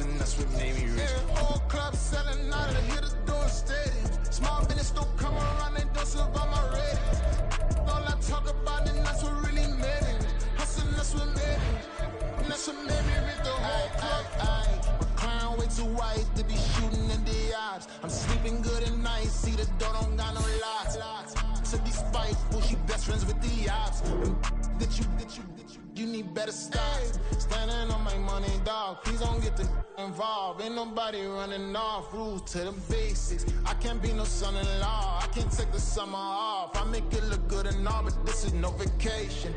Hustling, that's what made me rich. Yeah, whole club selling out of the hitters doing steady. Small business don't come around, they don't survive my rating. All I talk about, and that's what really made me. Hustling, that's what made me. That's what made me rich. The whole club. My clown way too white to be shooting in the eyes. I'm sleeping good at night, see the door don't got no locks. To be spiteful, she best friends with the ops. You need better stop. Standing on my money, dog. Please don't get involved. Ain't nobody running off. Rules to the basics. I can't be no son-in-law. I can't take the summer off. I make it look good and all, but this is no vacation.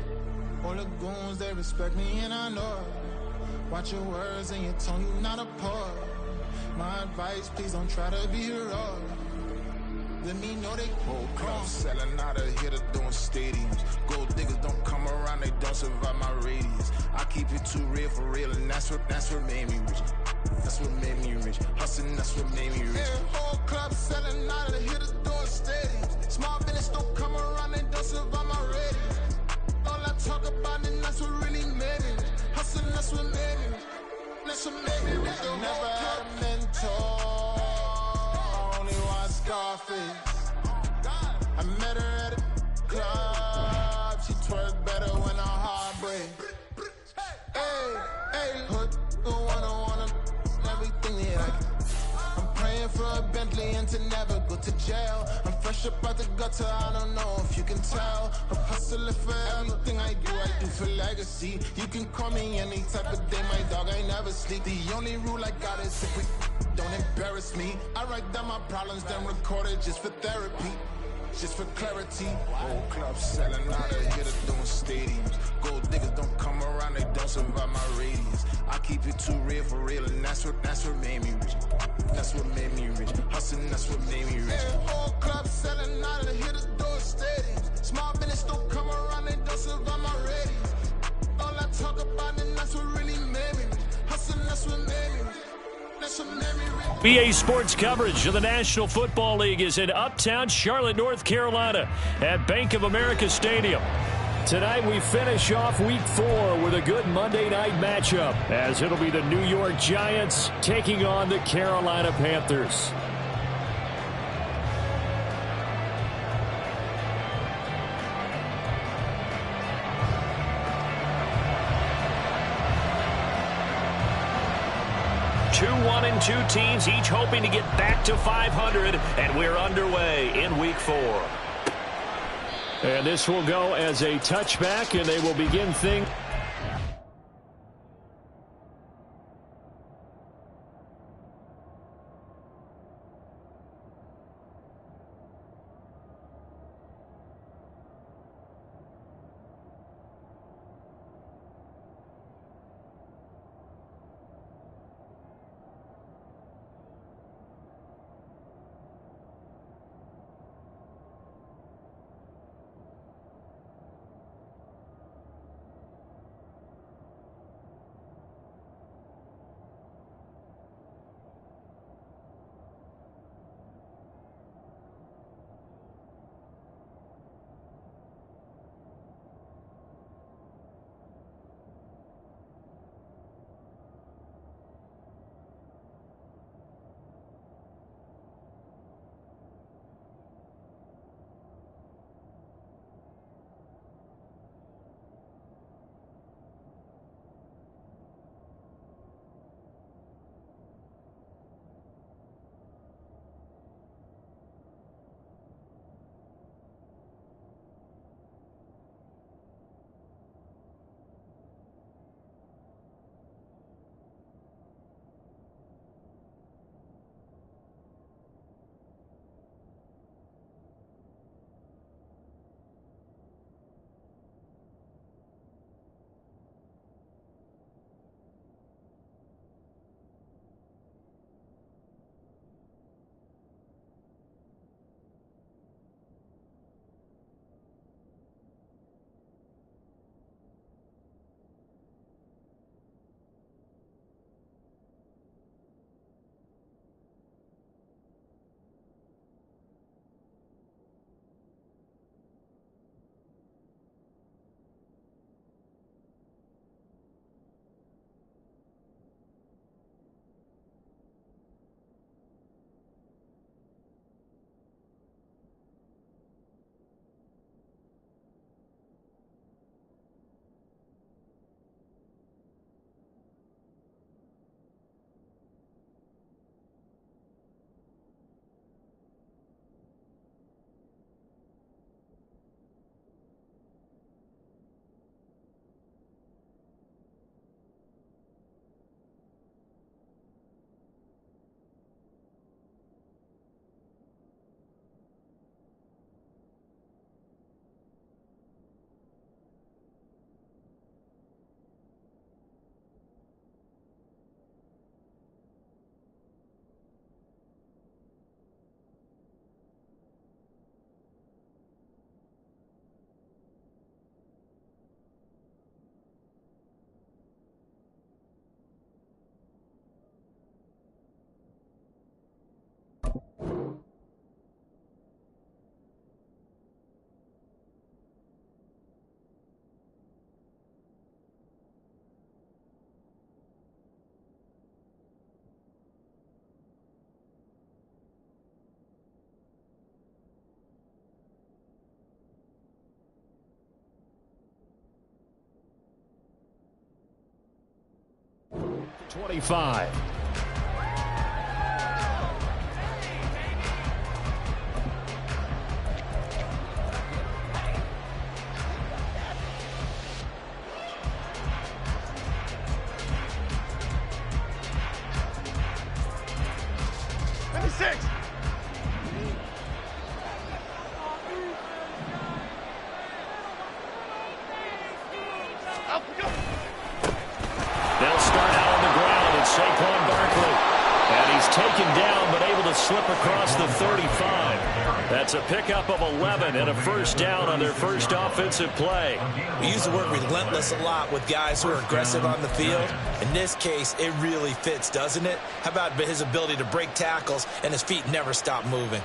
All the goons, they respect me and I know it. Watch your words and your tone, you not a poet. My advice, please don't try to be heroic. Let me know they whole club selling out of here to doing stadiums. Gold diggers don't come around, they don't survive my radius. I keep it too real for real, and that's what made me rich. That's what made me rich. Hustling, that's what made me rich. Yeah, whole club selling out of here to doing stadiums. Small business don't come around, they don't survive my radius. All I talk about, and that's what really made me rich. Hustling, that's what made me rich. That's what made me rich. I never had a mentor. Scarface. I met her at a club. She twerk better when her heart breaks. Hey, hood, wanna everything that I can. I'm praying for a Bentley and to never go to jail. I'm fresh up out the gutter, I don't know if you can tell. I'm hustling for everything I do for legacy. You can call me any type of day, my dog, I never sleep. The only rule I got is if we don't embarrass me. I write down my problems, then record it just for therapy, just for clarity. Whole club selling out of here to doing stadiums. Gold diggers don't come around, they don't survive my radius. I keep it too real for real, and that's what made me rich. That's what made me rich. Hustling, that's what made me rich. Yeah, whole club selling out of here to doing stadiums. Small business don't come around, they don't survive my radius. All I talk about, and that's what really made me rich. Hustling, that's what made me rich. BA Sports coverage of the National Football League is in Uptown Charlotte, North Carolina at Bank of America Stadium. Tonight we finish off Week 4 with a good Monday night matchup, as it'll be the New York Giants taking on the Carolina Panthers. Two 1-2 teams, each hoping to get back to 500, and we're underway in Week 4. And this will go as a touchback, and they will begin things. 25. They'll start out on the ground, and Saquon Barkley. And he's taken down, but able to slip across the 35. That's a pickup of 11 and a first down on their first offensive play. We use the word relentless a lot with guys who are aggressive on the field. In this case, it really fits, doesn't it? How about his ability to break tackles and his feet never stop moving?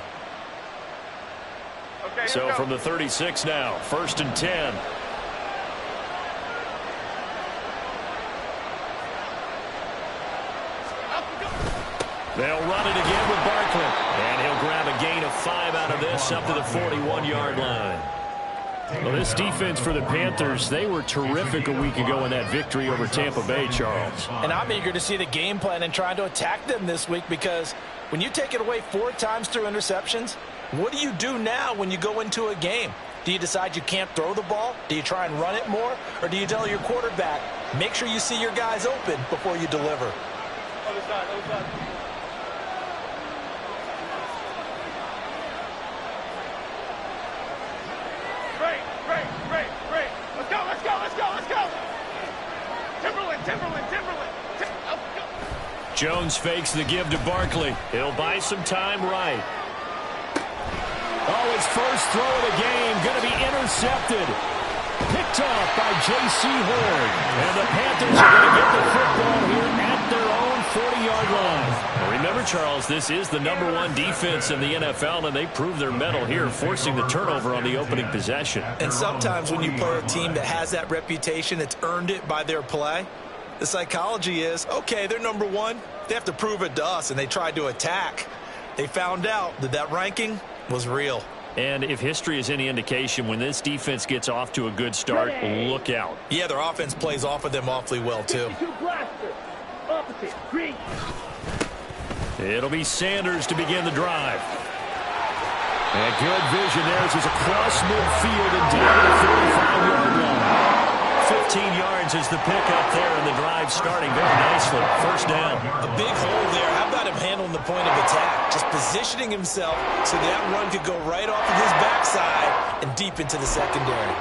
Okay, so from the 36 now, 1st and 10. They'll run it again with Barkley. And he'll grab a gain of 5 out of this up to the 41-yard line. Well, this defense for the Panthers, they were terrific a week ago in that victory over Tampa Bay, Charles. And I'm eager to see the game plan and trying to attack them this week, because when you take it away 4 times through interceptions, what do you do now when you go into a game? Do you decide you can't throw the ball? Do you try and run it more? Or do you tell your quarterback, make sure you see your guys open before you deliver? Other side, other side. Jones fakes the give to Barkley. He'll buy some time right. Oh, his first throw of the game going to be intercepted. Picked off by J.C. Horn. And the Panthers are going to get the football here at their own 40-yard line. Now remember, Charles, this is the #1 defense in the NFL, and they prove their mettle here, forcing the turnover on the opening possession. And sometimes when you play a team that has that reputation, that's earned it by their play, the psychology is, okay, they're #1. They have to prove it to us, and they tried to attack. They found out that that ranking was real. And if history is any indication, when this defense gets off to a good start, look out. Yeah, their offense plays off of them awfully well, too. It'll be Sanders to begin the drive. And good vision there as he's across midfield and down to the 45-yard line. 15 yards is the pickup there, and the drive starting very nicely. First down. A big hole there. How about him handling the point of attack? Just positioning himself so that run could go right off of his backside and deep into the secondary.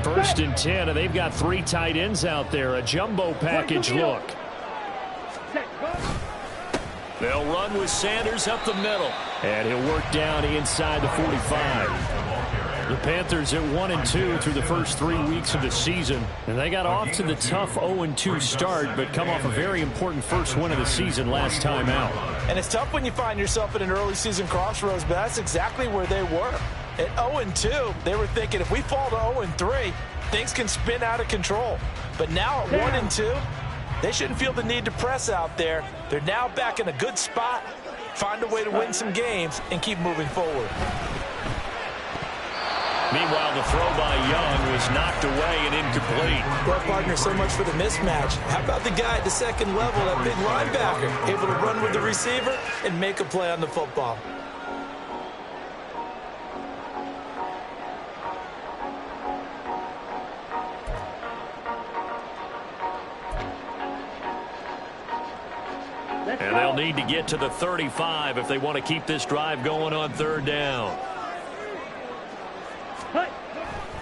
First and 10, and they've got 3 tight ends out there. A jumbo package look. They'll run with Sanders up the middle. And he'll work down inside the 45. The Panthers at 1-2 through the first 3 weeks of the season. And they got off to the tough 0-2 start, but come off a very important first win of the season last time out. And it's tough when you find yourself at an early season crossroads, but that's exactly where they were. At 0-2, they were thinking if we fall to 0-3, things can spin out of control. But now at 1-2, they shouldn't feel the need to press out there. They're now back in a good spot. Find a way to win some games and keep moving forward. Meanwhile, the throw by Young was knocked away and incomplete. Well, partner, so much for the mismatch. How about the guy at the second level, that big linebacker, able to run with the receiver and make a play on the football? And they'll need to get to the 35 if they want to keep this drive going on 3rd down.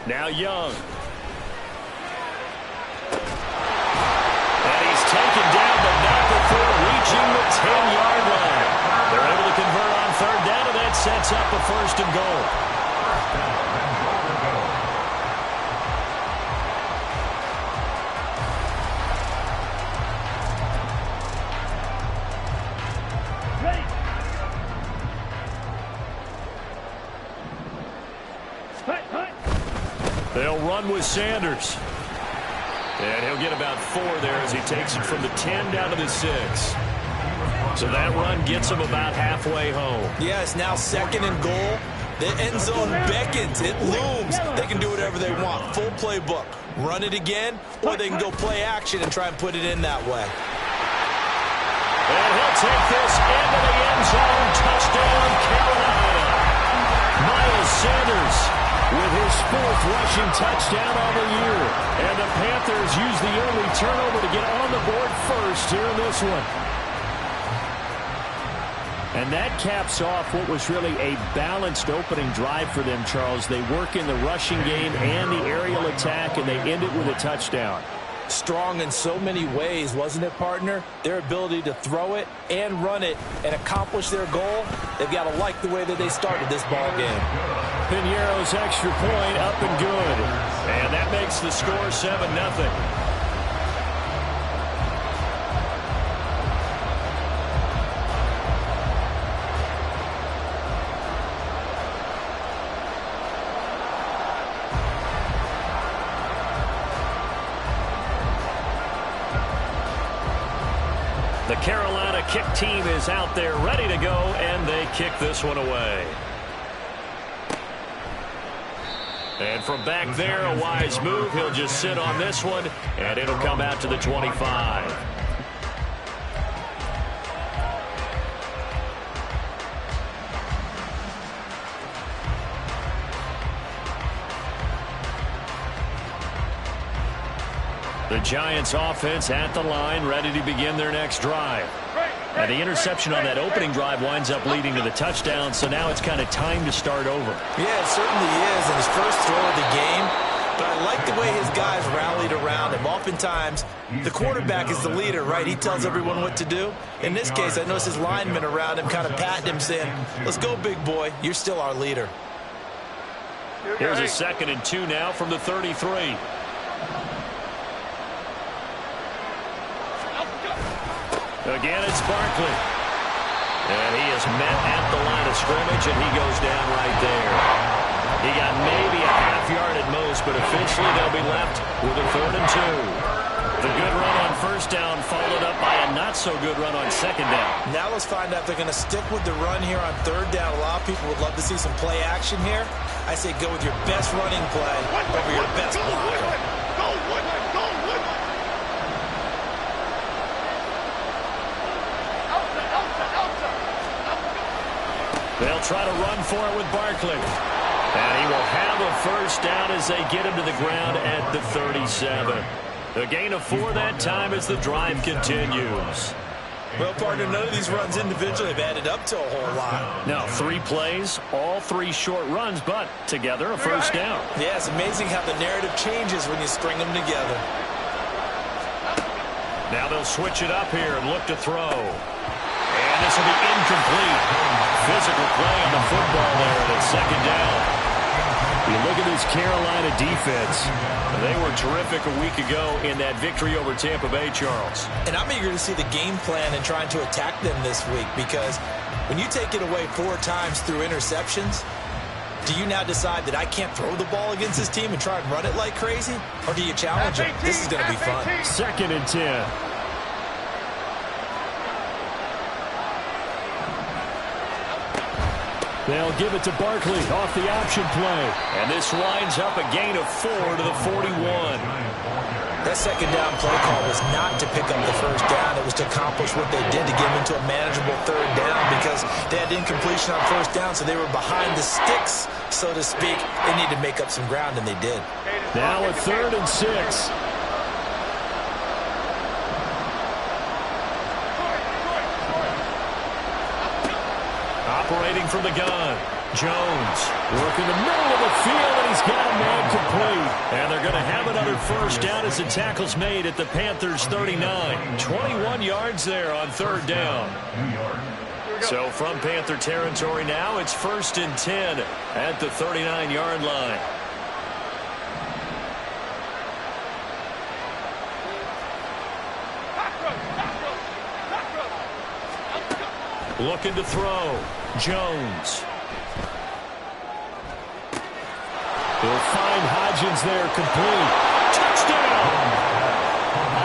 Now Young. And he's taken down, but not before reaching the 10-yard line. They're able to convert on 3rd down, and that sets up a 1st and goal. They'll run with Sanders. And he'll get about 4 there as he takes it from the 10 down to the 6. So that run gets them about halfway home. Yeah, it's now 2nd and goal. The end zone beckons. It looms. They can do whatever they want. Full playbook. Run it again, or they can go play action and try and put it in that way. And he'll take this into the end zone. Touchdown, Carolina. Miles Sanders with his 4th rushing touchdown on the year. And the Panthers use the early turnover to get on the board first here in this one. And that caps off what was really a balanced opening drive for them, Charles. They work in the rushing game and the aerial attack, and they end it with a touchdown. Strong in so many ways, wasn't it, partner? Their ability to throw it and run it and accomplish their goal, they've got to like the way that they started this ball game. Piñeiro's extra point up and good. And that makes the score 7-0. The Carolina kick team is out there ready to go, and they kick this one away. And from back there, a wise move. He'll just sit on this one, and it'll come out to the 25. The Giants offense at the line, ready to begin their next drive. And the interception on that opening drive winds up leading to the touchdown, so now it's kind of time to start over. Yeah, it certainly is, and his first throw of the game. But I like the way his guys rallied around him. Oftentimes, the quarterback is the leader, right? He tells everyone what to do. In this case, I noticed his linemen around him kind of patting him, saying, "Let's go, big boy. You're still our leader." Here's a 2nd and 2 now from the 33. Again, it's Barkley. And he is met at the line of scrimmage, and he goes down right there. He got maybe a half yard at most, but eventually they'll be left with a 3rd and 2. The good run on first down followed up by a not-so-good run on 2nd down. Now let's find out if they're going to stick with the run here on 3rd down. A lot of people would love to see some play action here. I say go with your best running play over your best blocker. They'll try to run for it with Barkley. And he will have a first down as they get him to the ground at the 37. A gain of 4 that time as the drive continues. Well, partner, none of these runs individually have added up to a whole lot. Now, 3 plays, all 3 short runs, but together a first down. Yeah, it's amazing how the narrative changes when you string them together. Now they'll switch it up here and look to throw. And this will be incomplete. Physical play on the football there, and it's 2nd down. You look at this Carolina defense. They were terrific a week ago in that victory over Tampa Bay, Charles. And I'm eager to see the game plan and trying to attack them this week, because when you take it away 4 times through interceptions, do you now decide that I can't throw the ball against this team and try and run it like crazy? Or do you challenge them? This is going to be fun. 2nd and 10. They'll give it to Barkley off the option play. And this winds up a gain of 4 to the 41. That 2nd down play call was not to pick up the first down. It was to accomplish what they did to get them into a manageable 3rd down, because they had incompletion on first down, so they were behind the sticks, so to speak. They need to make up some ground, and they did. Now a 3rd and 6. Operating from the gun. Jones working the middle of the field, and he's got a man complete. And they're going to have another first down as the tackle's made at the Panthers' 39. 21 yards there on 3rd down. So from Panther territory now, it's 1st and 10 at the 39-yard line. Looking to throw. Jones. He'll find Hodgins there, complete. Touchdown!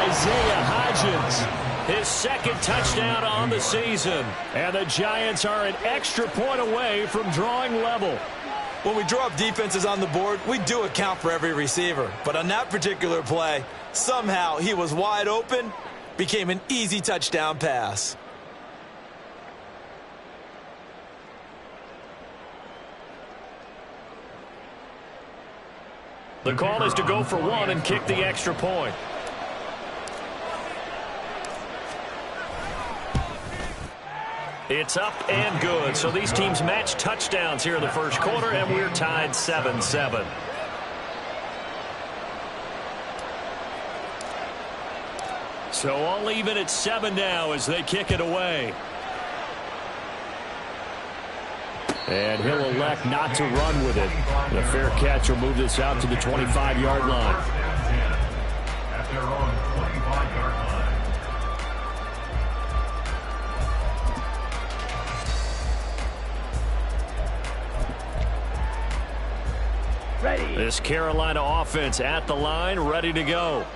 Isaiah Hodgins His second touchdown on the season. And the Giants are an extra point away from drawing level. When we draw up defenses on the board, we do account for every receiver. But on that particular play, somehow he was wide open, became an easy touchdown pass. The call is to go for one and kick the extra point. It's up and good. So these teams match touchdowns here in the first quarter, and we're tied 7-7. So all even at 7 now as they kick it away. And he'll elect not to run with it. The fair catch will move this out to the 25-yard line. At their own 25-yard line. Ready. This Carolina offense at the line, ready to go.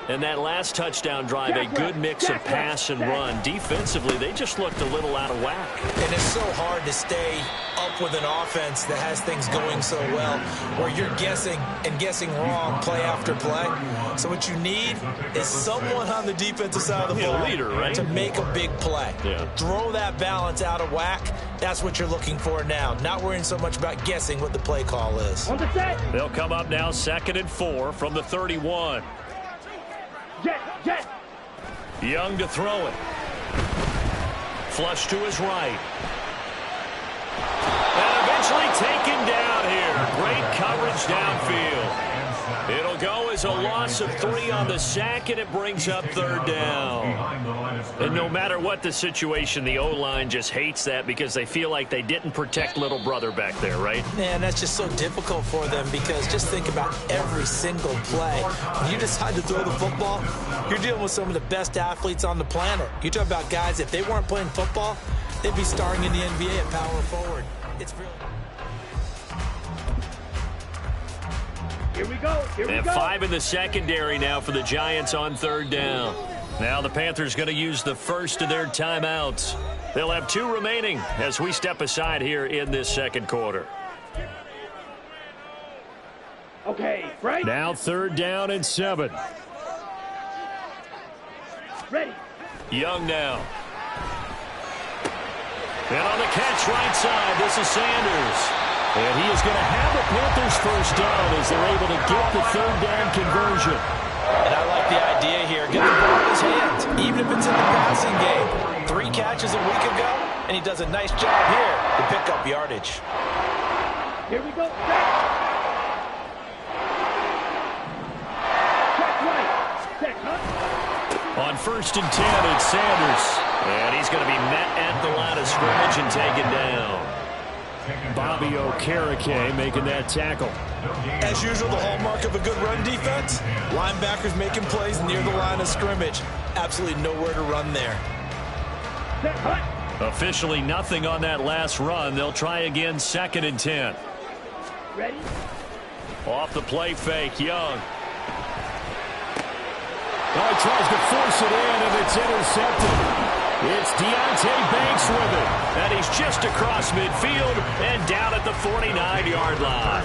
And that last touchdown drive, a good mix of pass and run. Defensively, they just looked a little out of whack. And it's so hard to stay up with an offense that has things going so well, where you're guessing and guessing wrong play after play. So what you need is someone on the defensive side of the ball leader, right? to make a big play. Yeah. Throw that balance out of whack. That's what you're looking for now. Not worrying so much about guessing what the play call is. They'll come up now 2nd and 4 from the 31. Jet. Young to throw it. Flush to his right. And eventually taken down here. Great coverage downfield. It'll go as a loss of 3 on the sack, and it brings up 3rd down. And no matter what the situation, the O-line just hates that because they feel like they didn't protect little brother back there, right? Man, that's just so difficult for them because just think about every single play. When you decide to throw the football, you're dealing with some of the best athletes on the planet. You talk about guys, if they weren't playing football, they'd be starring in the NBA at power forward. It's really... Here we go. And 5 in the secondary now for the Giants on 3rd down. Now the Panthers going to use the first of their timeouts. They'll have 2 remaining as we step aside here in this second quarter. Okay, right. Now 3rd down and 7. Ready. Young now. And on the catch right side, this is Sanders. And he is going to have the Panthers first down as they're able to get the 3rd down conversion. And I like the idea here. Get the ball in his hands, even if it's in the passing game. 3 catches a week ago, and he does a nice job here to pick up yardage. Here we go. Check right. Check, huh? On 1st and 10, it's Sanders. And he's going to be met at the line of scrimmage and taken down. Bobby Okereke making that tackle. As usual, the hallmark of a good run defense, linebackers making plays near the line of scrimmage. Absolutely nowhere to run there. Officially nothing on that last run. They'll try again 2nd and 10. Ready? Off the play fake, Young. Oh, he tries to force it in, and it's intercepted. It's Deontay Banks with it, and he's just across midfield and down at the 49-yard line.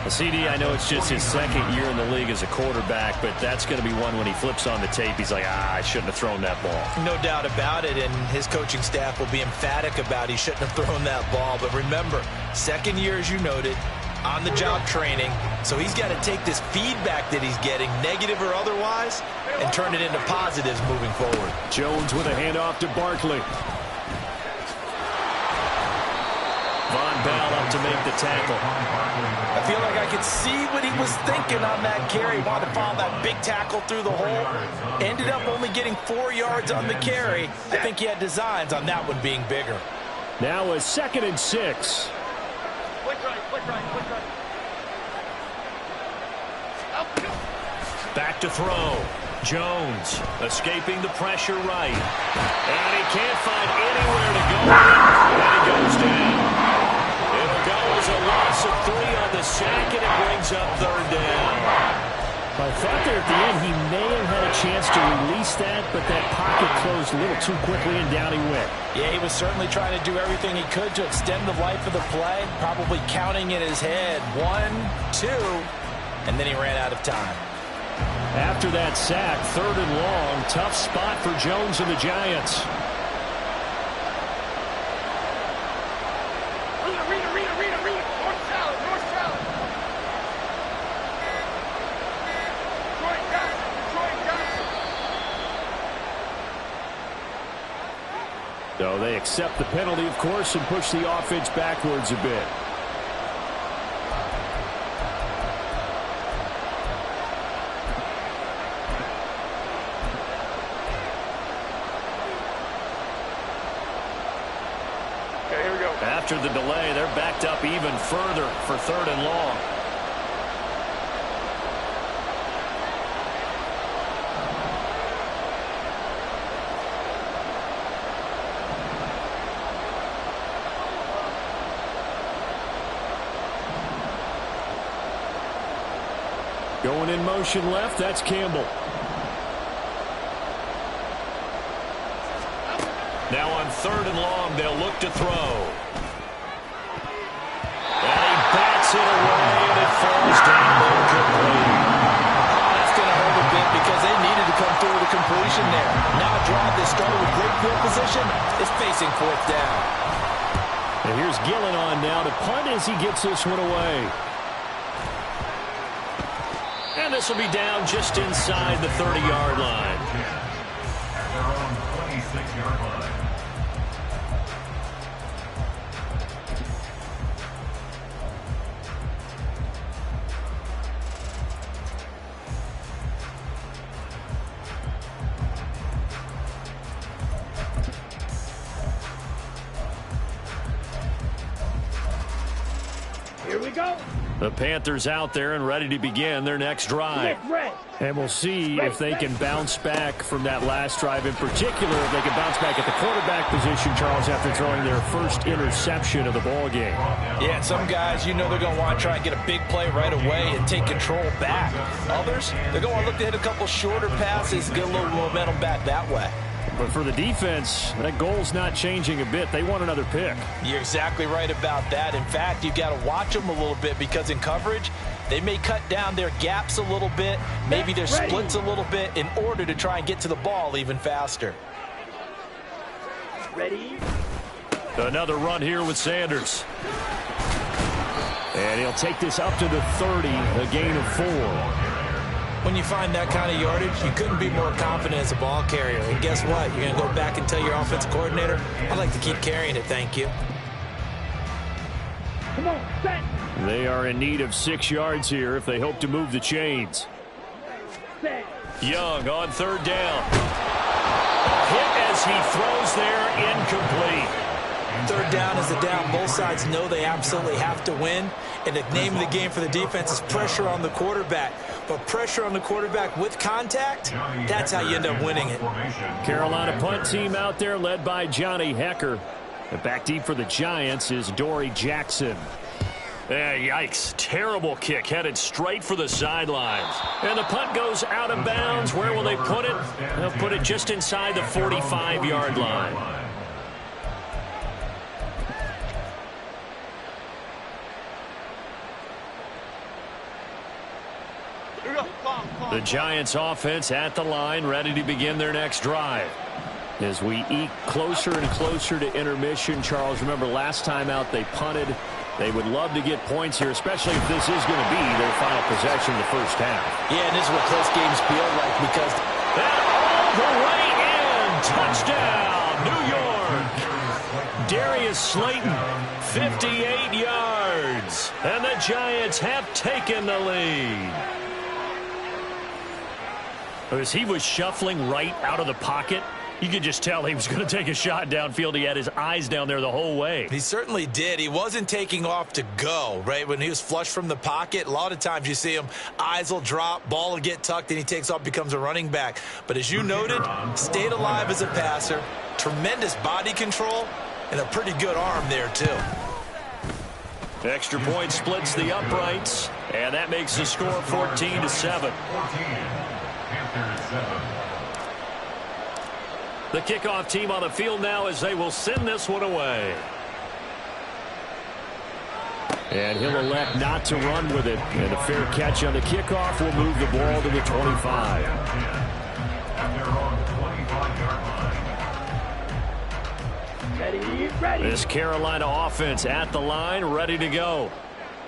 CD, I know it's just his 2nd year in the league as a quarterback, but that's going to be one when he flips on the tape. He's like, I shouldn't have thrown that ball. No doubt about it, and his coaching staff will be emphatic about he shouldn't have thrown that ball. But remember, 2nd year, as you noted, on-the-job training, so he's got to take this feedback that he's getting, negative or otherwise, and turn it into positives moving forward. Jones with a handoff to Barkley. Von Bell up to make the tackle. I feel like I could see what he was thinking on that carry. Wanted to follow that big tackle through the hole. Ended up only getting 4 yards on the carry. I think he had designs on that one being bigger. Now a 2nd and 6. Quick right. Back to throw. Jones escaping the pressure right. And he can't find anywhere to go. And he goes down. It'll go as a loss of 3 on the sack, and it brings up 3rd down. I thought there at the end he may have had a chance to release that, but that pocket closed a little too quickly and down he went. Yeah, he was certainly trying to do everything he could to extend the life of the play, probably counting in his head 1, 2, and then he ran out of time. After that sack, 3rd and long, tough spot for Jones and the Giants. So they accept the penalty, of course, and push the offense backwards a bit. Okay, here we go. After the delay, they're backed up even further for 3rd and long. Going in motion left, that's Campbell. Now on 3rd and long, they'll look to throw. And he bats it away, and it falls down incomplete. That's going to hurt a bit because they needed to come through with a completion there. Now a drive that started with great field position is facing 4th down. And here's Gillen on now to punt as he gets this one away. And this will be down just inside the 30-yard line. At their own 26-yard line. Here we go. The Panthers out there and ready to begin their next drive. And we'll see if they can bounce back from that last drive. In particular, if they can bounce back at the quarterback position, Charles, after throwing their first interception of the ball game. Yeah, some guys, you know they're going to want to try and get a big play right away and take control back. Others, they're going to want to look to hit a couple shorter passes, get a little momentum back that way. But for the defense, that goal's not changing a bit. They want another pick. You're exactly right about that. In fact, you've got to watch them a little bit because in coverage, they may cut down their gaps a little bit, maybe their splits a little bit in order to try and get to the ball even faster. Ready? Another run here with Sanders. And he'll take this up to the 30, a gain of 4. When you find that kind of yardage, you couldn't be more confident as a ball carrier. And guess what? You're going to go back and tell your offensive coordinator, I'd like to keep carrying it, thank you. Come on, set. They are in need of 6 yards here if they hope to move the chains. Set. Young on 3rd down. Hit as he throws there, incomplete. 3rd down is a down. Both sides know they absolutely have to win. And the name of the game for the defense is pressure on the quarterback. But pressure on the quarterback with contact, that's how you end up winning it. Carolina punt team out there led by Johnny Hecker. And back deep for the Giants is Dory Jackson. Yikes. Terrible kick headed straight for the sidelines. And the punt goes out of bounds. Where will they put it? They'll put it just inside the 45-yard line. The Giants offense at the line, ready to begin their next drive. As we eke closer and closer to intermission, Charles, remember last time out they punted. They would love to get points here, especially if this is going to be their final possession of the first half. Yeah, and this is what close games feel like because... And all the way in! Touchdown, New York! Darius Slayton, 58 yards. And the Giants have taken the lead. As he was shuffling right out of the pocket, you could just tell he was going to take a shot downfield. He had his eyes down there the whole way. He certainly did. He wasn't taking off to go, right? When he was flush from the pocket, a lot of times you see him, eyes will drop, ball will get tucked, and he takes off, becomes a running back. But as you noted, stayed alive as a passer, tremendous body control, and a pretty good arm there, too. Extra point splits the uprights, and that makes the score 14-7. The kickoff team on the field now as they will send this one away. And he'll elect not to run with it. And a fair catch on the kickoff will move the ball to the 25. Ready. This Carolina offense at the line, ready to go.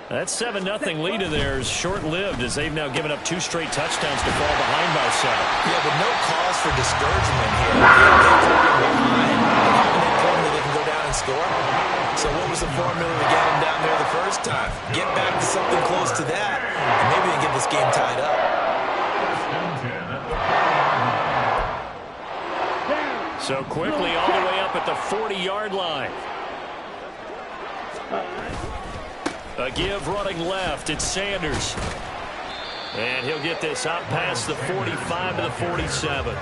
That 7-0 lead of theirs short-lived as they've now given up 2 straight touchdowns to fall behind by 7. Yeah, but no cause for discouragement here. They're behind. They can go down and score. So what was the formula to get them down there the first time? Get back to something close to that, and maybe they can get this game tied up. So quickly all the way up at the 40-yard line. A give running left. It's Sanders. And he'll get this out past the 45 to the 47.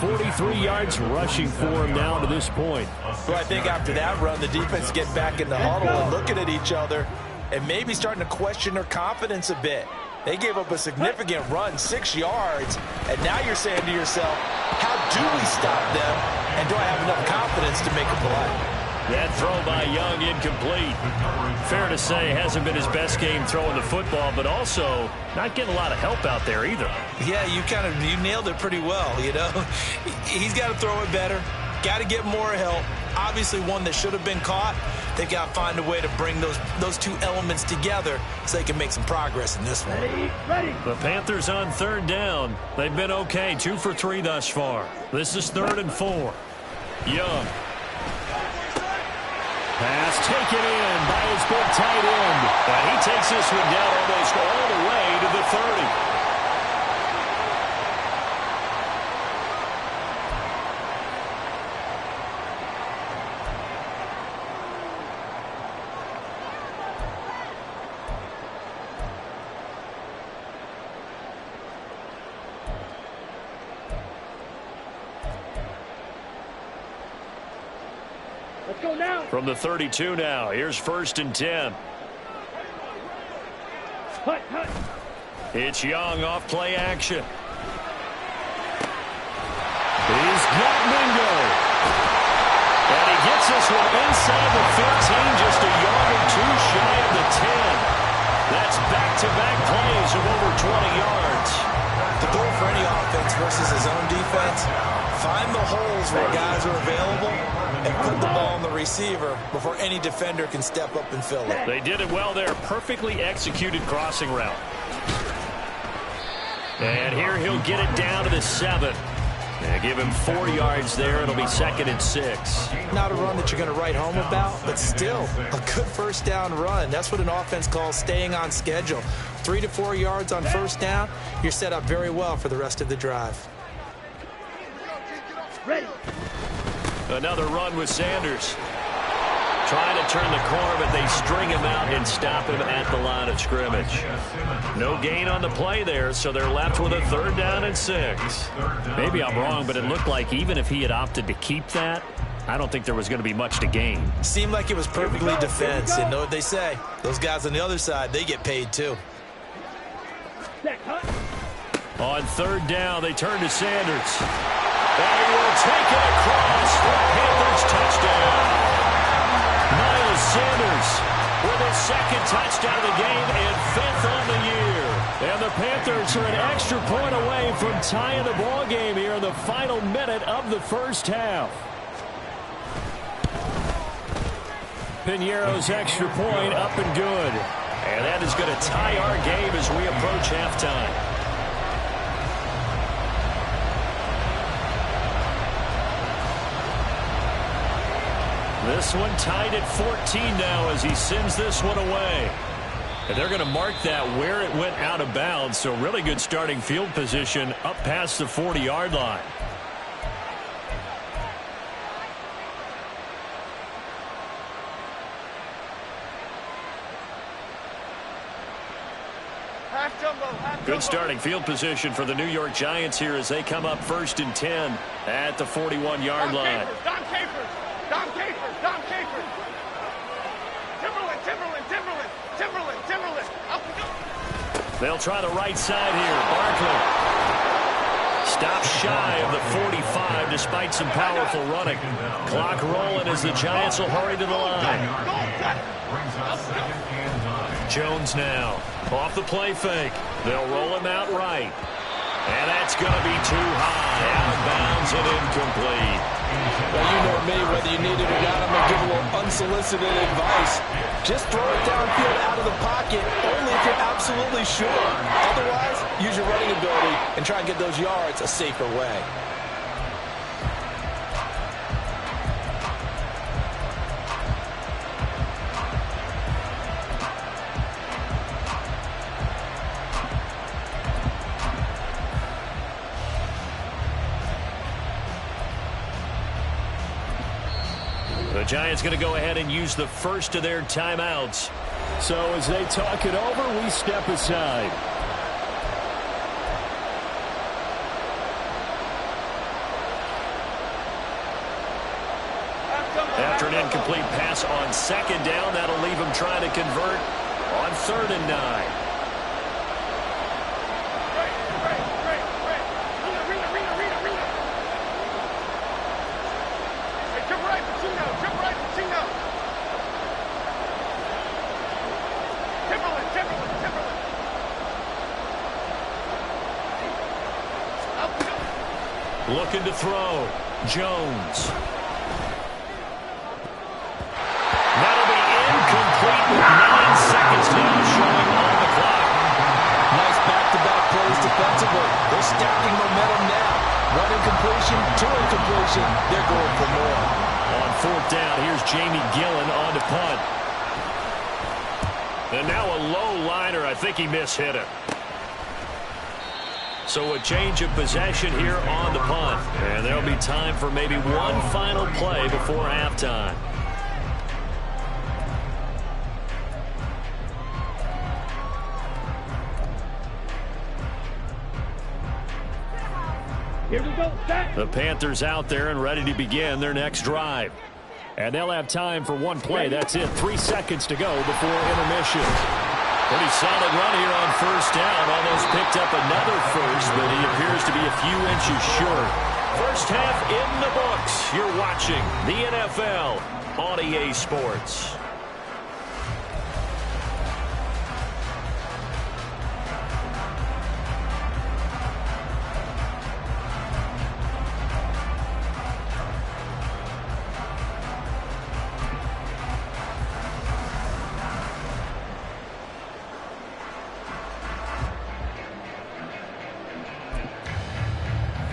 43 yards rushing for him now to this point. Well, I think after that run, the defense get back in the huddle and looking at each other and maybe starting to question their confidence a bit. They gave up a significant run, 6 yards, and now you're saying to yourself, how do we stop them, and do I have enough confidence to make a play? That throw by Young incomplete. Fair to say, hasn't been his best game throwing the football, but also not getting a lot of help out there either. Yeah, you nailed it pretty well, you know. He's got to throw it better, got to get more help. Obviously one that should have been caught. They've got to find a way to bring those two elements together so they can make some progress in this one. Ready. The Panthers on 3rd down. They've been okay, 2 for 3 thus far. This is 3rd and 4. Young. Pass taken in by his big tight end. And he takes this one down almost all the way to the 30. Let's go now. From the 32 now. Here's 1st and 10. Hut. It's Young off play action. He's got Mingo. And he gets this one inside the 15, just a yard or 2 shy of the 10. That's back-to-back plays of over 20 yards. The goal for any offense versus his own defense, find the holes where guys are available and put the ball on the receiver before any defender can step up and fill it. They did it well there. Perfectly executed crossing route. And here he'll get it down to the 7. And give him 4 yards there. It'll be 2nd and 6. Not a run that you're going to write home about, but still a good first down run. That's what an offense calls staying on schedule. 3 to 4 yards on first down, you're set up very well for the rest of the drive. Ready. Another run with Sanders. Trying to turn the corner, but they string him out and stop him at the line of scrimmage. No gain on the play there, so they're left with a 3rd down and 6. Maybe I'm wrong, but it looked like even if he had opted to keep that, I don't think there was going to be much to gain. Seemed like it was perfectly defense, and know what they say. Those guys on the other side, they get paid too. On 3rd down, they turn to Sanders. And he will take it across for a Panthers touchdown. Miles Sanders with his 2nd touchdown of the game and 5th on the year. And the Panthers are an extra point away from tying the ball game here in the final minute of the first half. Piñeiro's extra point up and good. And that is going to tie our game as we approach halftime. This one tied at 14 now as he sends this one away. And they're going to mark that where it went out of bounds. So really good starting field position up past the 40-yard line. Good starting field position for the New York Giants here as they come up 1st and 10 at the 41-yard line. Dom Capers. Timberland. They'll try the right side here. Barkley. Stop shy of the 45 despite some powerful running. Clock rolling as the Giants will hurry to the line. Jones now. Off the play fake. They'll roll him out right. And that's going to be too high. Out of bounds and incomplete. Well, you know me, whether you need it or not, I'm going to give a little unsolicited advice. Just throw it downfield out of the pocket, only if you're absolutely sure. Otherwise, use your running ability and try and get those yards a safer way. The Giants going to go ahead and use the first of their timeouts. So as they talk it over, we step aside. After an incomplete pass on second down, that'll leave him trying to convert on 3rd and 9. Looking to throw. Jones. That'll be incomplete with 9 seconds now showing on the clock. Nice back-to-back plays defensively. They're stacking momentum now. One incompletion, 2 incompletion. They're going for more. On 4th down, here's Jamie Gillen on to punt. And now a low liner. I think he mishit it. So a change of possession here on the punt. And there'll be time for maybe one final play before halftime. Here we go. Set. The Panthers out there and ready to begin their next drive. And they'll have time for one play. That's it. 3 seconds to go before intermission. Pretty solid run here on 1st down. Almost picked up another first, but he appears to be a few inches short. First half in the books. You're watching the NFL on EA Sports.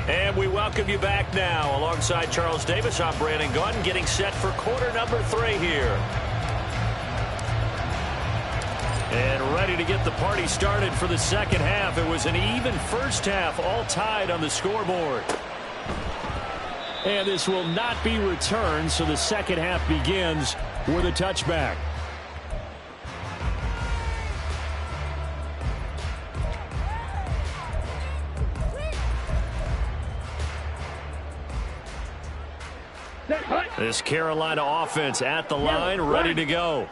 And we welcome you back now. Alongside Charles Davis, I'm Brandon Gunn, getting set for quarter number 3 here. And ready to get the party started for the second half. It was an even first half, all tied on the scoreboard. And this will not be returned, so the second half begins with a touchback. This Carolina offense at the line, ready to go.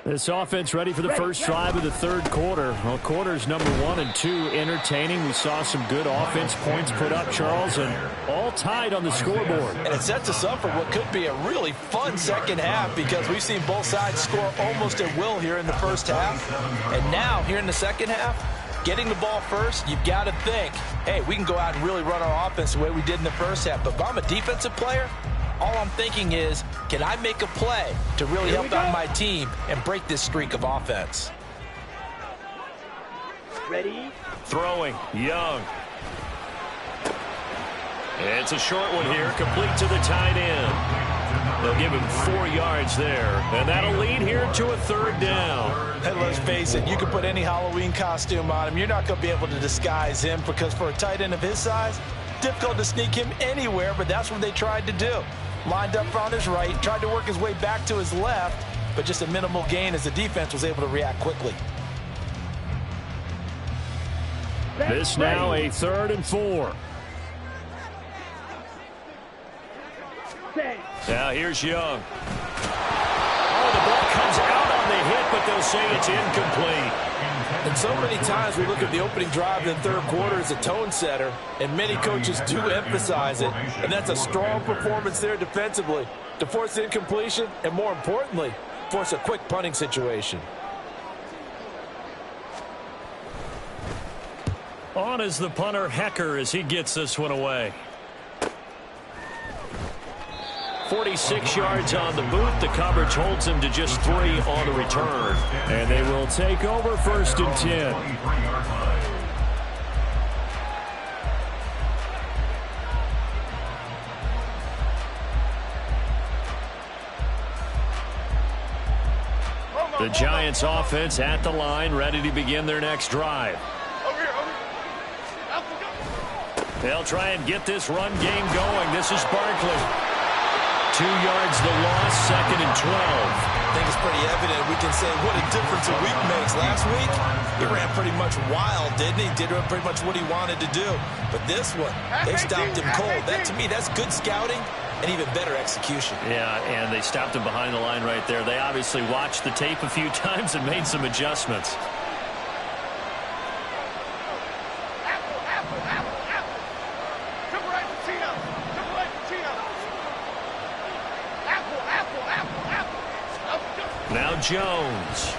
This offense ready for the first drive of the 3rd quarter. Well, quarters number 1 and 2 entertaining. We saw some good offense points put up, Charles, and all tied on the scoreboard. And it sets us up for what could be a really fun second half because we've seen both sides score almost at will here in the first half. And now, here in the second half, getting the ball first, you've got to think, hey, we can go out and really run our offense the way we did in the first half. But if I'm a defensive player, all I'm thinking is, can I make a play to really help out my team and break this streak of offense? Ready? Throwing, Young. It's a short one here, complete to the tight end. They'll give him 4 yards there, and that'll lead here to a 3rd down. And let's face it, you can put any Halloween costume on him. You're not going to be able to disguise him because for a tight end of his size, difficult to sneak him anywhere, but that's what they tried to do. Lined up on his right, tried to work his way back to his left, but just a minimal gain as the defense was able to react quickly. This now a 3rd and 4. Now here's Young. Oh, the ball comes out on the hit, but they'll say it's incomplete. And so many times we look at the opening drive in the third quarter as a tone setter, and many coaches do emphasize it. And that's a strong performance there defensively to force the incompletion and, more importantly, force a quick punting situation. On is the punter, Hecker, as he gets this one away. 46 yards on the boot. The coverage holds him to just 3 on the return. And they will take over 1st and 10. The Giants offense at the line, ready to begin their next drive. They'll try and get this run game going. This is Barkley. 2 yards the loss, 2nd and 12. I think it's pretty evident. We can say what a difference a week makes. Last week, he ran pretty much wild, didn't he? Did pretty much what he wanted to do. But this one, they stopped him cold. That, to me, that's good scouting and even better execution. Yeah, and they stopped him behind the line right there. They obviously watched the tape a few times and made some adjustments. Now Jones.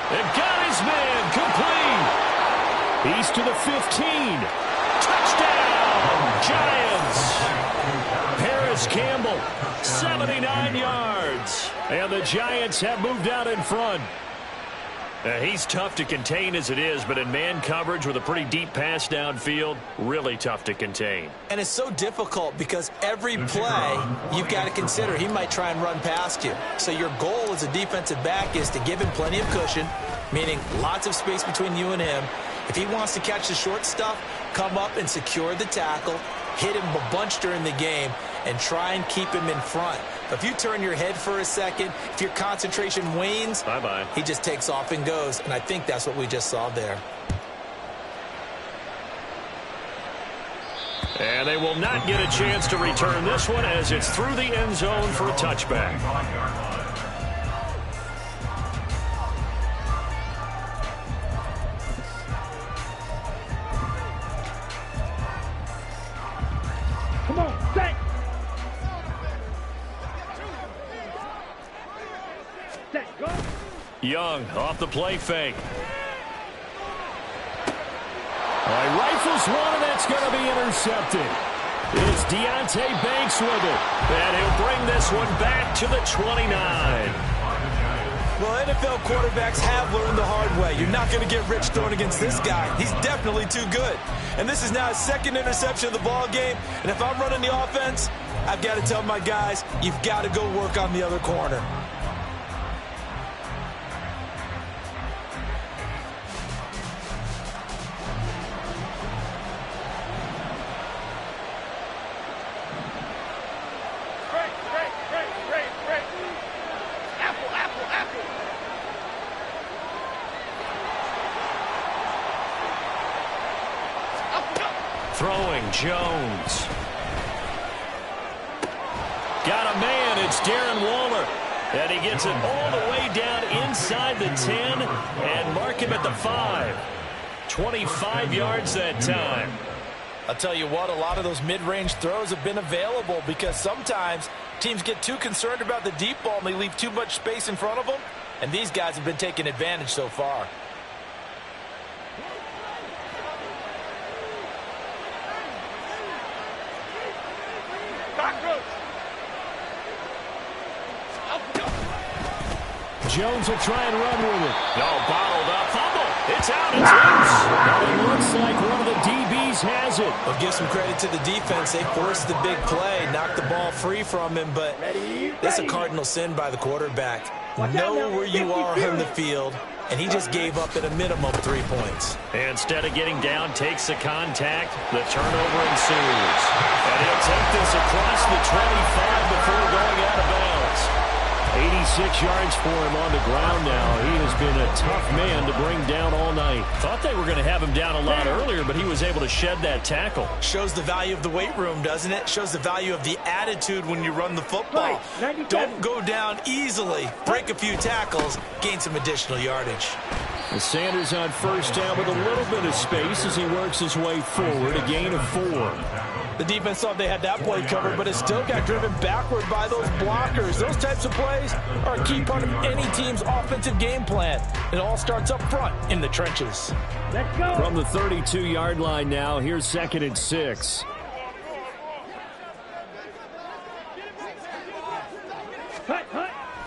They've got his man complete. He's to the 15. Touchdown, Giants. Paris Campbell, 79 yards. And the Giants have moved out in front. He's tough to contain as it is, but in man coverage with a pretty deep pass downfield, really tough to contain. And it's so difficult because every play you've got to consider he might try and run past you. So your goal as a defensive back is to give him plenty of cushion, meaning lots of space between you and him. If he wants to catch the short stuff, come up and secure the tackle, hit him a bunch during the game, and try and keep him in front. But if you turn your head for a second, if your concentration wanes, bye-bye. He just takes off and goes. And I think that's what we just saw there. And they will not get a chance to return this one as it's through the end zone for a touchback. Come on, set. Set, go. Young off the play fake. Rifles one, and that's going to be intercepted. It's Deonte Banks with it. And he'll bring this one back to the 29. Well, NFL quarterbacks have learned the hard way. You're not going to get rich throwing against this guy. He's definitely too good. And this is now his 2nd interception of the ball game. And if I'm running the offense, I've got to tell my guys, you've got to go work on the other corner. Throwing Jones. Got a man. It's Darren Waller. And he gets it all the way down inside the 10 and mark him at the 5. 25 yards that time. I'll tell you what, a lot of those mid-range throws have been available because sometimes teams get too concerned about the deep ball and they leave too much space in front of them. And these guys have been taking advantage so far. Jones will try and run with it. No, bottled up. Fumble. It's out. It's loose. Now it looks like one of the DBs has it. I'll give some credit to the defense. They forced the big play, knocked the ball free from him, but that's a cardinal sin by the quarterback. Know where you are on the field, and he just gave up at a minimum 3 points. Instead of getting down, takes the contact. The turnover ensues. And he'll take this across the 25 before going out of bounds. 6 yards for him on the ground now. He has been a tough man to bring down all night. Thought they were going to have him down a lot earlier, but he was able to shed that tackle. Shows the value of the weight room, doesn't it? Shows the value of the attitude when you run the football. Don't go down easily. Break a few tackles. Gain some additional yardage. And Sanders on first down with a little bit of space as he works his way forward. A gain of 4. The defense thought they had that play covered, but it still got driven backward by those blockers. Those types of plays are a key part of any team's offensive game plan. It all starts up front in the trenches. Let's go. From the 32-yard line now, here's 2nd and 6.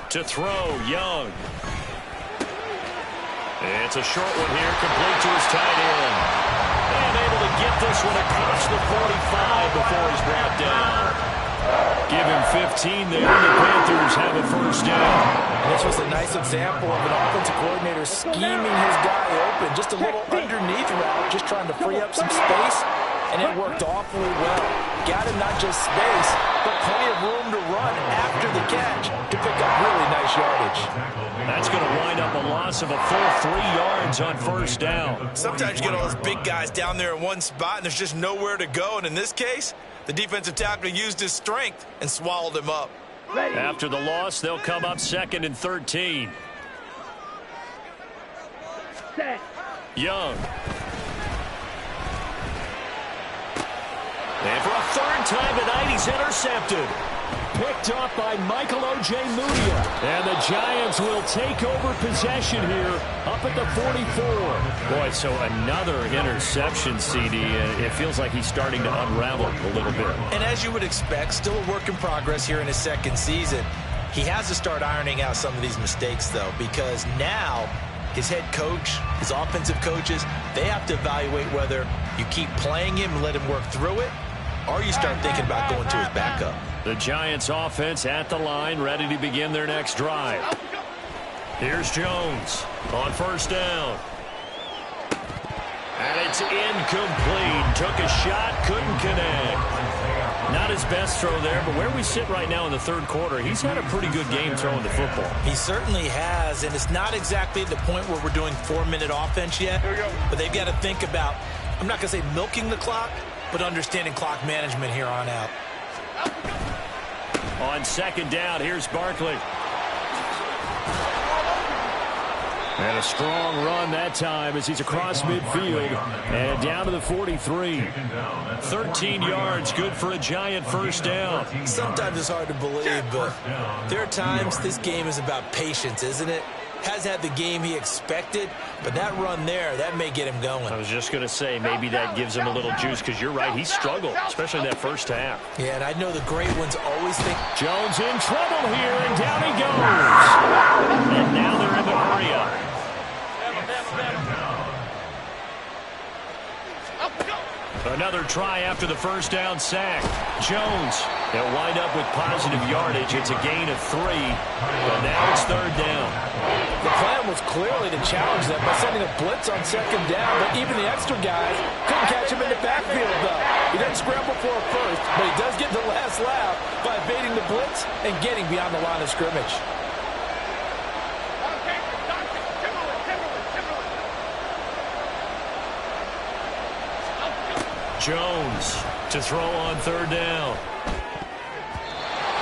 To throw, Young. It's a short one here, complete to his tight end. And able to get this one across the 45 before he's brought down. Give him 15 there, and the Panthers have a first down. This was a nice example of an offensive coordinator scheming his guy open. Just a little underneath route, just trying to free up some space, and it worked awfully well. Got him not just space, but plenty of room to run after the catch to pick up really nice yardage. That's going to wind up a loss of a full 3 yards on first down. Sometimes you get all those big guys down there in one spot, and there's just nowhere to go. And in this case, the defensive tackle used his strength and swallowed him up. After the loss, they'll come up 2nd and 13. Set. Young. And for a 3rd time tonight, he's intercepted. Picked off by Michael O.J. Mudia. And the Giants will take over possession here up at the 44. Boy, so another interception, CD. It feels like he's starting to unravel a little bit. And as you would expect, still a work in progress here in his 2nd season. He has to start ironing out some of these mistakes, though, because now his head coach, his offensive coaches, they have to evaluate whether you keep playing him and let him work through it, or you start thinking about going to his backup. The Giants offense at the line, ready to begin their next drive. Here's Jones on first down. And it's incomplete. Took a shot, couldn't connect. Not his best throw there, but where we sit right now in the 3rd quarter, he's had a pretty good game throwing the football. He certainly has, and it's not exactly at the point where we're doing 4-minute offense yet, but they've got to think about, I'm not going to say milking the clock, but understanding clock management here on out. On 2nd down, here's Barkley. And a strong run that time as he's across midfield and down to the 43. 13 yards, good for a Giant first down. Sometimes it's hard to believe, but there are times this game is about patience, isn't it? Has had the game he expected, but that run there, that may get him going. I was just going to say, maybe that gives him a little juice, because you're right, he struggled, especially in that first half. Yeah, and I know the great ones always think. Jones in trouble here, and down he goes. And now they're in the hurry-up. Another try after the first down sack. Jones, they'll wind up with positive yardage. It's a gain of 3, but now it's 3rd down. The plan was clearly to challenge them by sending a blitz on 2nd down, but even the extra guys couldn't catch him in the backfield, though. He doesn't scramble for a first, but he does get the last laugh by evading the blitz and getting beyond the line of scrimmage. Jones to throw on 3rd down.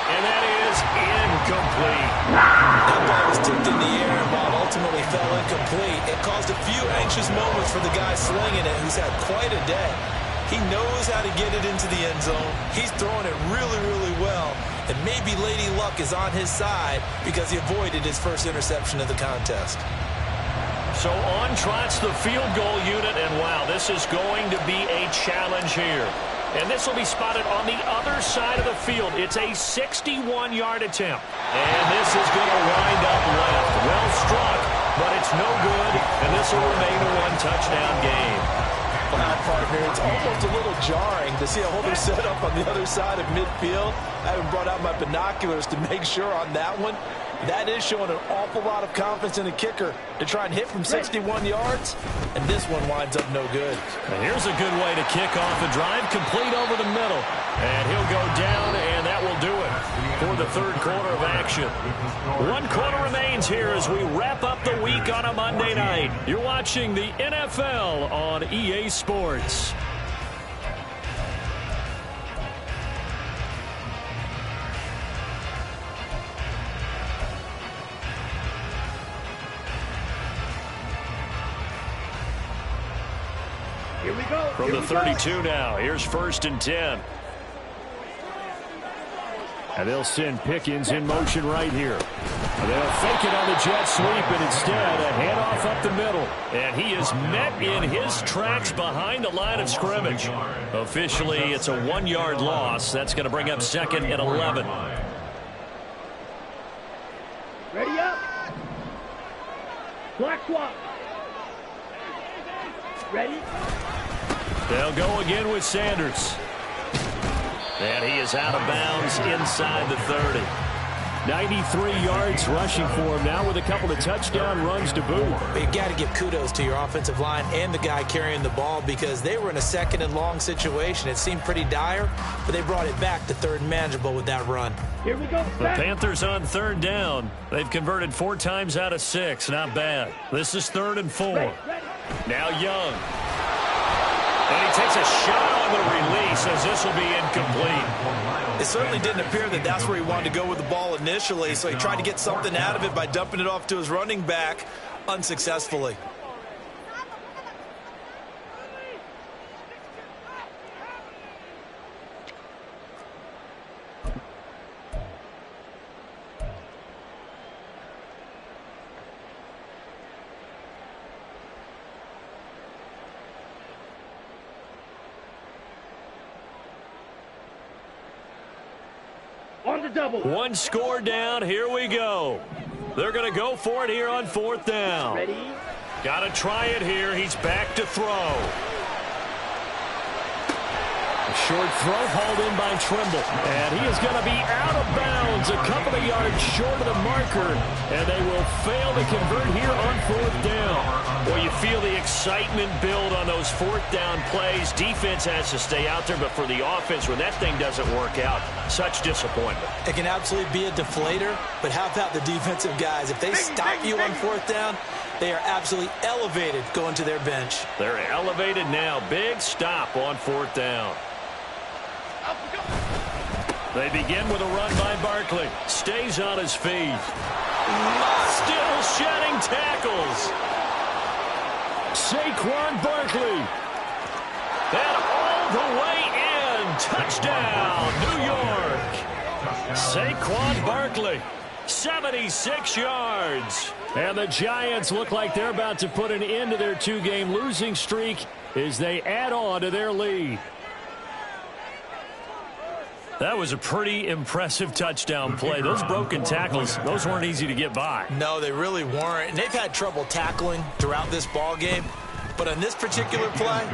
And that is incomplete. That ball was tipped in the air, and ball ultimately fell incomplete. It caused a few anxious moments for the guy slinging it, who's had quite a day. He knows how to get it into the end zone. He's throwing it really, really well. And maybe Lady Luck is on his side because he avoided his first interception of the contest. So on trots the field goal unit, and wow, this is going to be a challenge here. And this will be spotted on the other side of the field. It's a 61-yard attempt. And this is going to wind up left. Well struck, but it's no good, and this will remain a 1-touchdown game. Wow, partner, it's almost a little jarring to see a holder set up on the other side of midfield. I haven't brought out my binoculars to make sure on that one. That is showing an awful lot of confidence in the kicker to try and hit from 61 yards, and this one winds up no good. And here's a good way to kick off a drive, complete over the middle. And he'll go down, and that will do it. for the third quarter of action. 1 quarter remains here as we wrap up the week on a Monday night. You're watching the NFL on EA Sports. Here we go. From the 32 now, here's 1st and 10. And they'll send Pickens in motion right here. And they'll fake it on the jet sweep, and instead a handoff up the middle. And he is met in his tracks behind the line of scrimmage. Officially, it's a 1-yard loss. That's going to bring up 2nd and 11. Ready up. Black swap. Ready? They'll go again with Sanders. And he is out of bounds inside the 30. 93 yards rushing for him now with a couple of touchdown runs to boot. You've got to give kudos to your offensive line and the guy carrying the ball because they were in a 2nd and long situation. It seemed pretty dire, but they brought it back to 3rd and manageable with that run. Here we go. The Panthers on 3rd down. They've converted 4 times out of 6. Not bad. This is 3rd and 4. Now Young. And he takes a shot on the release as this will be incomplete. It certainly didn't appear that that's where he wanted to go with the ball initially, so he tried to get something out of it by dumping it off to his running back unsuccessfully. On the double. 1 score down. Here we go. They're going to go for it here on 4th down. Ready? Got to try it here. He's back to throw. A short throw hauled in by Trimble. And he is going to be out of bounds a couple of yards short of the marker. And they will fail to convert here on 4th down. Well, you feel the excitement build on those 4th down plays. Defense has to stay out there, but for the offense, when that thing doesn't work out, such disappointment. It can absolutely be a deflator, but how about the defensive guys? If they stop you on 4th down, they are absolutely elevated going to their bench. They're elevated now. Big stop on 4th down. They begin with a run by Barkley. Stays on his feet. Still shedding tackles. Saquon Barkley. And all the way in. Touchdown, New York. Saquon Barkley, 76 yards. And the Giants look like they're about to put an end to their 2-game losing streak as they add on to their lead. That was a pretty impressive touchdown play. Those broken tackles, those weren't easy to get by. No, they really weren't. And they've had trouble tackling throughout this ball game. But on this particular play,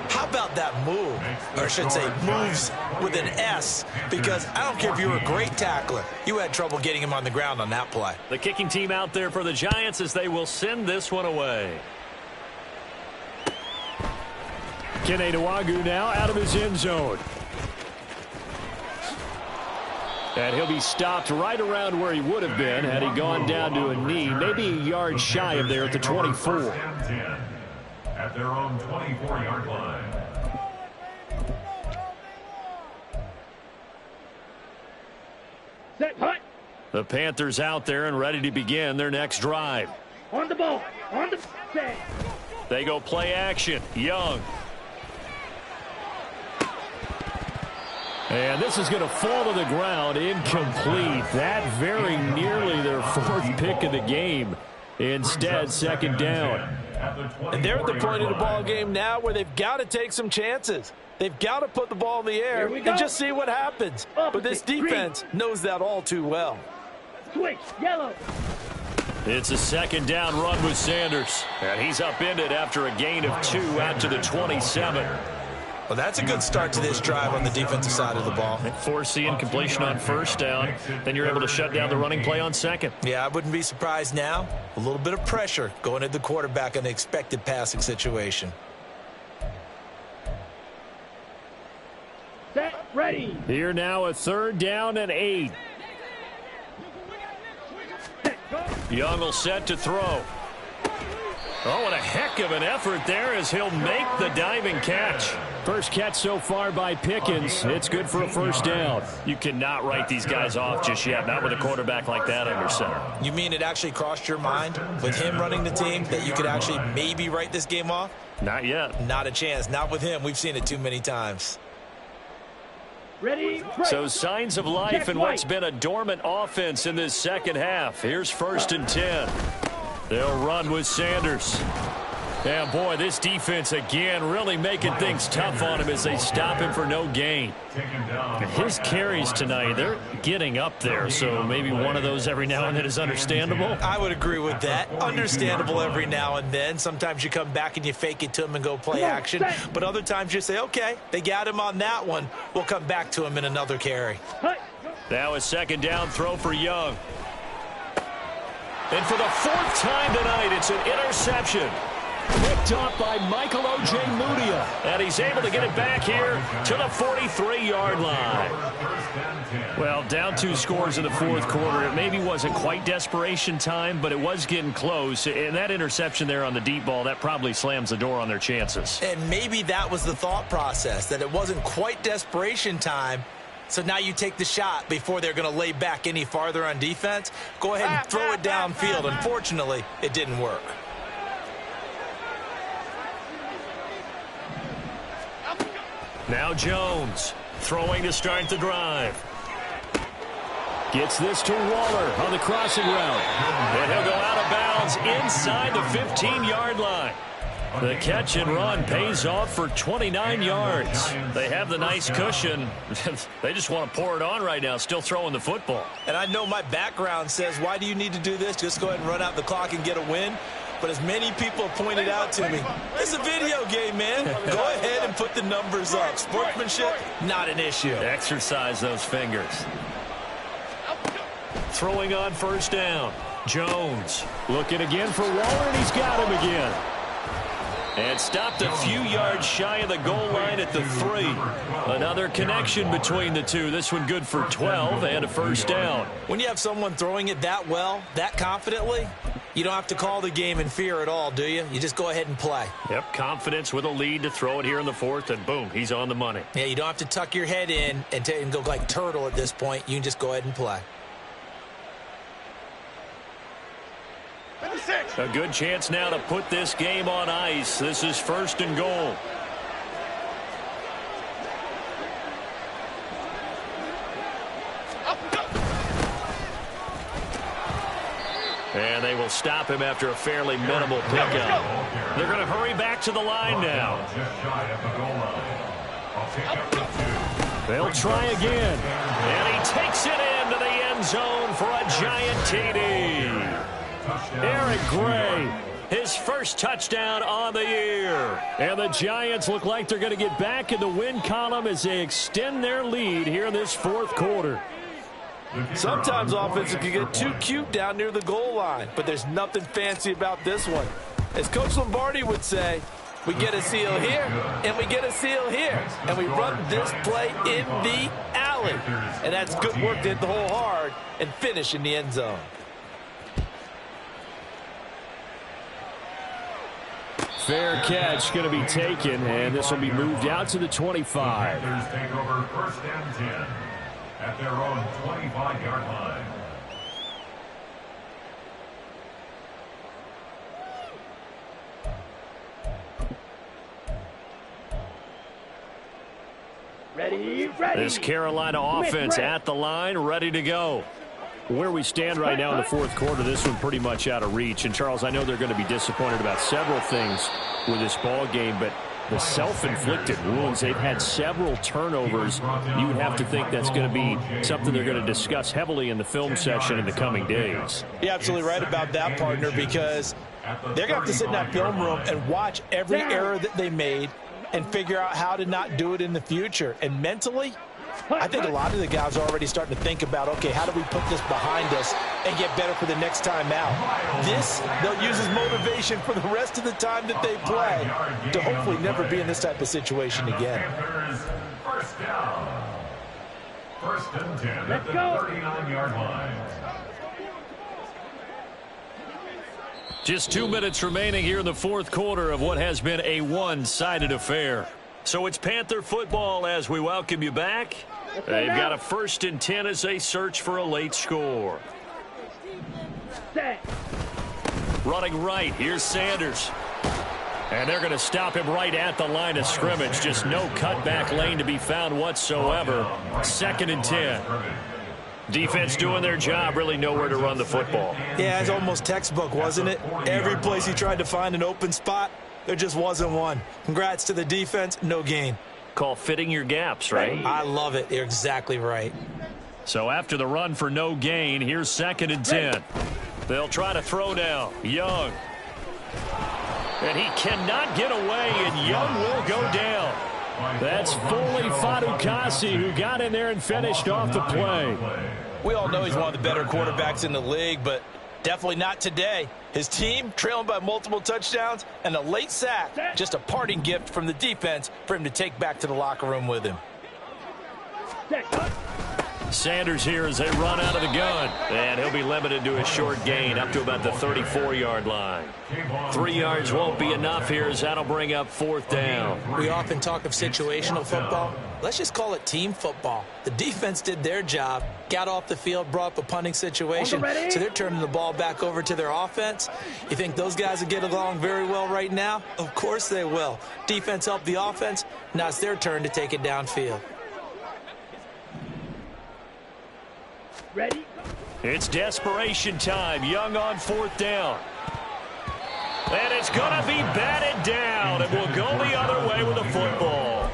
how about that move? Or I should say moves with an S, because I don't care if you were a great tackler. You had trouble getting him on the ground on that play. The kicking team out there for the Giants as they will send this one away. Kene Nwangwu now out of his end zone. And he'll be stopped right around where he would have been had he gone down to a knee, maybe a yard shy of there at the 24. At their own 24-yard line. Set, hut. The Panthers out there and ready to begin their next drive. On the ball. On the set. They go play action. Young. And this is going to fall to the ground, incomplete. That very nearly their 4th pick of the game. Instead, 2nd down. And they're at the point of the ball game now where they've got to take some chances. They've got to put the ball in the air and just see what happens. But this defense knows that all too well. Switch, yellow. It's a 2nd down run with Sanders. And he's upended after a gain of 2 out to the 27. Well, that's a good start to this drive on the defensive side of the ball. Force the incompletion on 1st down. Then you're able to shut down the running play on 2nd. Yeah, I wouldn't be surprised now. A little bit of pressure going at the quarterback in the expected passing situation. Set, ready. Here now a 3rd down and 8. Young will set to throw. Oh, what a heck of an effort there as he'll make the diving catch. First catch so far by Pickens. It's good for a first down. You cannot write these guys off just yet, not with a quarterback like that under center. You mean it actually crossed your mind with him running the team that you could actually maybe write this game off? Not yet. Not a chance. Not with him. We've seen it too many times. Ready, break. So signs of life in what's been a dormant offense in this second half. Here's 1st and 10. They'll run with Sanders. Yeah, boy, this defense again really making things tough on him as they stop him for no gain. His carries tonight, they're getting up there, so maybe one of those every now and then is understandable. I would agree with that. Understandable every now and then. Sometimes you come back and you fake it to him and go play action. But other times you say, okay, they got him on that one. We'll come back to him in another carry. Now a 2nd down throw for Young. And for the 4th time tonight, it's an interception. Picked up by Michael O.J. Mudia. And he's able to get it back here to the 43-yard line. Well, down 2 scores in the 4th quarter. It maybe wasn't quite desperation time, but it was getting close. And that interception there on the deep ball, that probably slams the door on their chances. And maybe that was the thought process, that it wasn't quite desperation time. So now you take the shot before they're going to lay back any farther on defense. Go ahead and throw it downfield. Unfortunately, it didn't work. Now Jones throwing to start the drive. Gets this to Waller on the crossing route. And he'll go out of bounds inside the 15-yard line. The catch and run pays off for 29 yards. They have the nice cushion. They just want to pour it on right now, still throwing the football. And I know my background says, why do you need to do this? Just go ahead and run out the clock and get a win. But as many people have pointed out to me, it's a video game, man. Go ahead and put the numbers up. Sportsmanship, not an issue. Exercise those fingers. Throwing on 1st down. Jones looking again for Waller, and he's got him again. And stopped a few yards shy of the goal line at the 3. Another connection between the two. This one good for 12 and a 1st down. When you have someone throwing it that well, that confidently, you don't have to call the game in fear at all, do you? You just go ahead and play. Yep, confidence with a lead to throw it here in the 4th, and boom, he's on the money. Yeah, you don't have to tuck your head in and go like turtle at this point. You can just go ahead and play. A good chance now to put this game on ice. This is 1st and goal. And they will stop him after a fairly minimal pickup. They're going to hurry back to the line now. They'll try again. And he takes it into the end zone for a giant TD. Eric Gray, his first touchdown on the year. And the Giants look like they're going to get back in the win column as they extend their lead here in this 4th quarter. Sometimes offenses can get too cute down near the goal line, but there's nothing fancy about this one. As Coach Lombardi would say, we get a seal here, and we get a seal here, and we run this play in the alley. And that's good work to hit the hole hard and finish in the end zone. Fair catch going to be taken, and this will be moved out to the 25. Panthers take over 1st and 10 at their own 25-yard line. Ready. This Carolina offense at the line, ready to go. Where we stand right now in the 4th quarter, this one pretty much out of reach. And, Charles, I know they're going to be disappointed about several things with this ball game, but the self-inflicted wounds, they've had several turnovers. You would have to think that's going to be something they're going to discuss heavily in the film session in the coming days. You're absolutely right about that, partner, because they're going to have to sit in that film room and watch every error that they made and figure out how to not do it in the future. And mentally, I think a lot of the guys are already starting to think about, okay, how do we put this behind us and get better for the next time out? This, they'll use as motivation for the rest of the time that they play to hopefully never be in this type of situation again. First down. 1st and 10 at the 39-yard line. Just 2 minutes remaining here in the fourth quarter of what has been a one-sided affair. So it's Panther football as we welcome you back. They've got a 1st and 10 as they search for a late score. Set. Running right, here's Sanders. And they're going to stop him right at the line of scrimmage. Just no cutback lane to be found whatsoever. 2nd and 10. Defense doing their job, really nowhere to run the football. Yeah, it's almost textbook, wasn't it? Every place he tried to find an open spot, there just wasn't one. Congrats to the defense, no gain. Call fitting your gaps, right? I love it. You're exactly right. So after the run for no gain, here's 2nd and 10. They'll try to throw now. Young. And he cannot get away, and Young will go down. That's Foley Fadukasi who got in there and finished off the play. We all know he's one of the better quarterbacks in the league, but definitely not today. His team trailing by multiple touchdowns and a late sack. Just a parting gift from the defense for him to take back to the locker room with him. Sanders here as they run out of the gun. And he'll be limited to a short gain up to about the 34-yard line. 3 yards won't be enough here as that'll bring up 4th down. We often talk of situational football. Let's just call it team football. The defense did their job, got off the field, brought up a punting situation, so they're turning the ball back over to their offense. You think those guys will get along very well right now? Of course they will. Defense helped the offense. Now it's their turn to take it downfield. Ready? It's desperation time. Young on 4th down. And it's going to be batted down, and will go the other way with the football.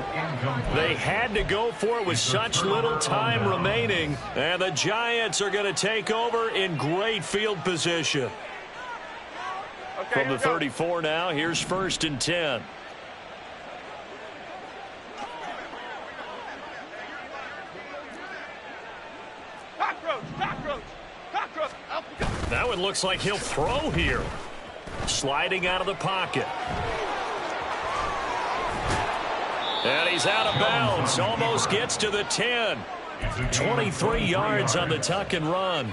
They had to go for it with such little time remaining, and the Giants are going to take over in great field position. From the 34 now, here's 1st and 10. Now it looks like he'll throw here. Sliding out of the pocket. And he's out of bounds. Almost gets to the 10. 23 yards on the tuck and run.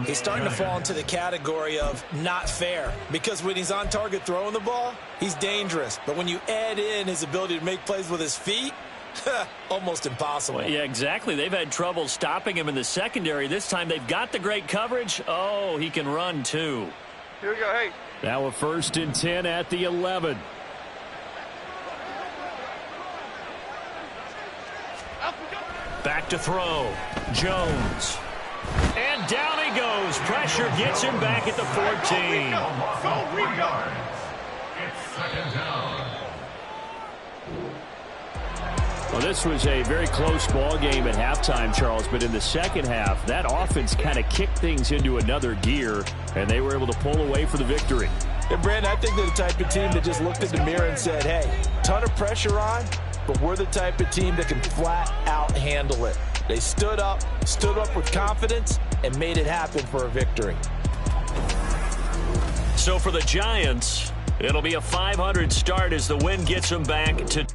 He's starting to fall into the category of not fair, because when he's on target throwing the ball, he's dangerous. But when you add in his ability to make plays with his feet, almost impossible. Well, yeah, exactly. They've had trouble stopping him in the secondary. This time they've got the great coverage. Oh, he can run too. Here we go. Hey. Now a 1st and 10 at the 11. Back to throw. Jones. And down he goes. Pressure gets him back at the 14. Go, Rico. It's 2nd down. Well, this was a very close ball game at halftime, Charles, but in the second half, that offense kind of kicked things into another gear, and they were able to pull away for the victory. And, Brandon, I think they're the type of team that just looked in the mirror and said, hey, ton of pressure on, but we're the type of team that can flat out handle it. They stood up with confidence, and made it happen for a victory. So for the Giants, it'll be a 500 start as the win gets them back to